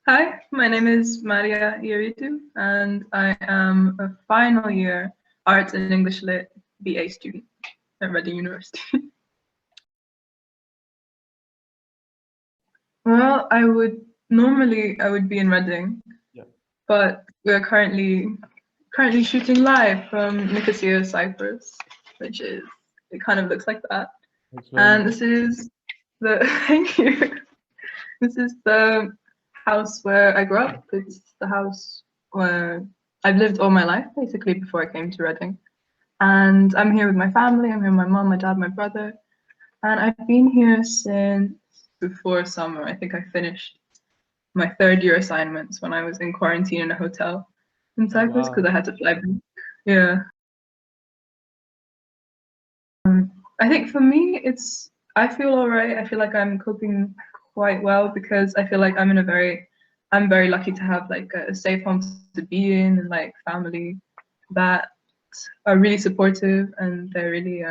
Hi, my name is Maria Ieridou, and I am a final year Arts and English Lit BA student at Reading University. Well, I would be in Reading, Yeah. but we're currently shooting live from Nicosia, Cyprus, which is it kind of looks like that. And Nice. this is the thank you. This is the house where I grew up. It's the house where I've lived all my life, basically, before I came to Reading. And I'm here with my family. I'm here with my mom, my dad, my brother. And I've been here since before summer. I think I finished my third year assignments when I was in quarantine in a hotel in Cyprus because Wow. I had to fly back. Yeah. I think for me, I feel all right. I feel like I'm coping quite well because I feel like I'm very lucky to have like a safe home to be in and like family that are really supportive and they're really,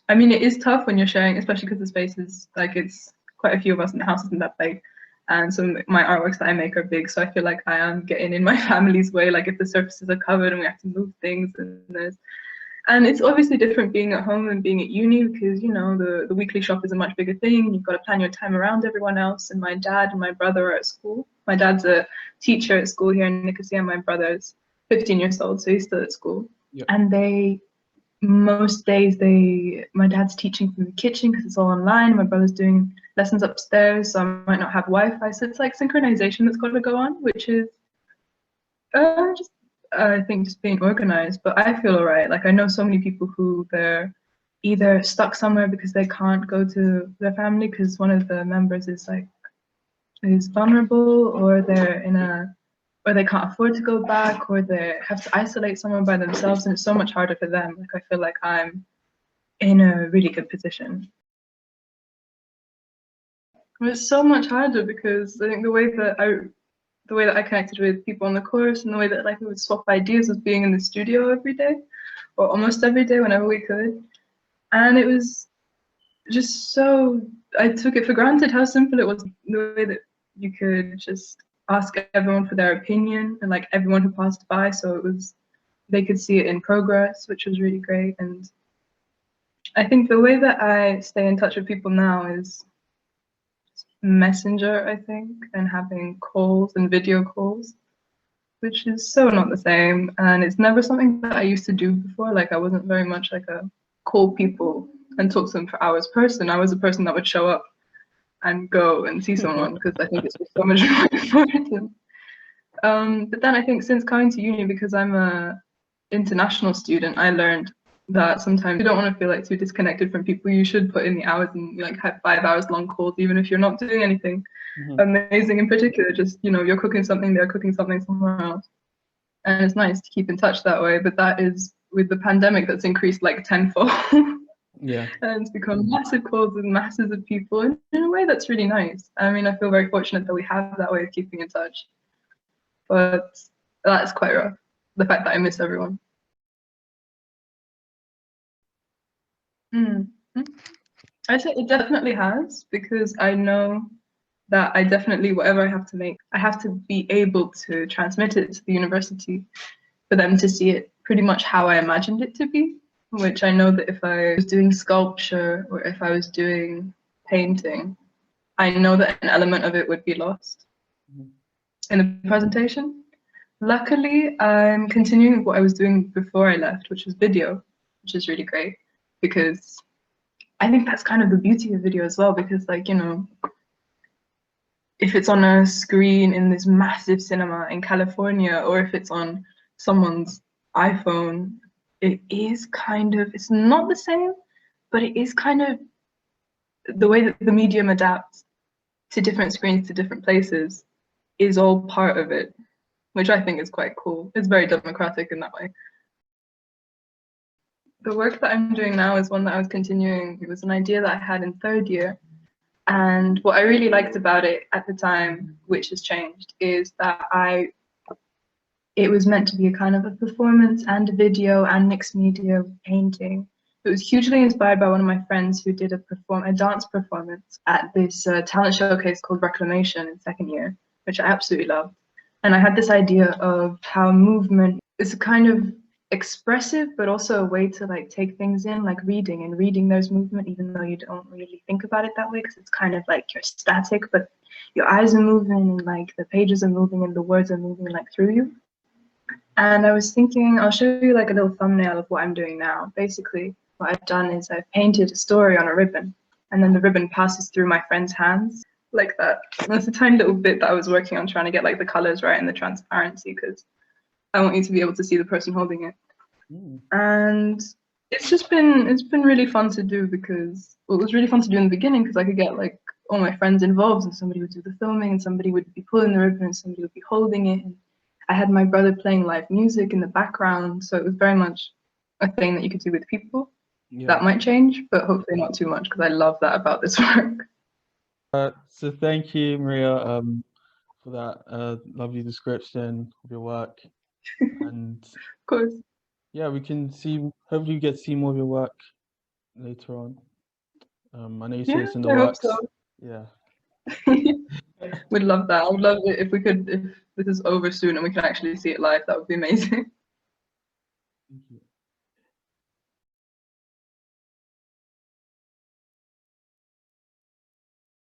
I mean, it is tough when you're sharing, especially because the space is like, it's quite a few of us in the house isn't that big. And so my artworks that I make are big. So I feel like I am getting in my family's way. Like if the surfaces are covered and we have to move things and it's obviously different being at home and being at uni because, you know, the weekly shop is a much bigger thing. You've got to plan your time around everyone else. And my dad and my brother are at school. My dad's a teacher at school here in Nicosia. My brother's 15 years old, so he's still at school. Yep. And most days, my dad's teaching from the kitchen because it's all online. My brother's doing lessons upstairs, so I might not have Wi-Fi. So it's like synchronization that's got to go on, which is just I think just being organized, but I feel all right. Like I know so many people who they're either stuck somewhere because they can't go to their family because one of the members is vulnerable, or or they can't afford to go back, or they have to isolate someone by themselves, and it's so much harder for them. Like I feel like I'm in a really good position. It's so much harder because I think the way that I connected with people on the course and the way that like we would swap ideas was being in the studio every day or almost every day whenever we could. And it was just so, I took it for granted how simple it was, the way that you could just ask everyone for their opinion and like everyone who passed by. So they could see it in progress, which was really great. And I think the way that I stay in touch with people now is Messenger, I think, and having calls and video calls, which is so not the same. And it's never something that I used to do before. Like I wasn't very much like a call people and talk to them for hours person. I was a person that would show up and go and see someone because I think it's just so much more important. But then I think since coming to uni, because I'm a international student, I learned that sometimes you don't want to feel like too disconnected from people. You should put in the hours and like have 5 hours long calls, even if you're not doing anything amazing in particular. Just, you know, you're cooking something, they're cooking something somewhere else. And it's nice to keep in touch that way. But that is with the pandemic that's increased like tenfold. Yeah. And it's become massive calls with masses of people in a way that's really nice. I mean, I feel very fortunate that we have that way of keeping in touch. But that's quite rough, the fact that I miss everyone. I'd say it definitely has, because I know that I definitely, whatever I have to make, I have to be able to transmit it to the university for them to see it pretty much how I imagined it to be, which I know that if I was doing sculpture or if I was doing painting, I know that an element of it would be lost in the presentation. Luckily, I'm continuing what I was doing before I left, which was video, which is really great because I think that's kind of the beauty of video as well, because like, you know, if it's on a screen in this massive cinema in California, or if it's on someone's iPhone, it's not the same, but it is kind of the way that the medium adapts to different screens, to different places, is all part of it, which I think is quite cool. It's very democratic in that way. The work that I'm doing now is one that I was continuing. It was an idea that I had in third year. And what I really liked about it at the time, which has changed, is that it was meant to be a kind of a performance and a video and mixed media painting, It was hugely inspired by one of my friends who did a dance performance at this talent showcase called Reclamation in second year, which I absolutely loved. And I had this idea of how movement is kind of expressive, but also a way to like take things in, like reading those movement, even though you don't really think about it that way, because it's kind of like you're static, but your eyes are moving and like the pages are moving and the words are moving like through you. And I was thinking, I'll show you like a little thumbnail of what I'm doing now. Basically, what I've done is I've painted a story on a ribbon, and then the ribbon passes through my friend's hands like that. And that's a tiny little bit that I was working on, trying to get like the colors right and the transparency, because I want you to be able to see the person holding it. And it's been really fun to do, because well, it was really fun to do in the beginning because I could get like all my friends involved, and somebody would do the filming and somebody would be pulling the ribbon and somebody would be holding it, and I had my brother playing live music in the background, so it was very much a thing that you could do with people. Yeah. That might change, but hopefully not too much, because I love that about this work. So thank you, Maria, for that lovely description of your work. And of course. Yeah, we can see, hopefully we get to see more of your work later on. I know you say it's in the works. Hope so. Yeah. We'd love that. I would love it if we could, if this is over soon and we can actually see it live. That would be amazing. Thank you.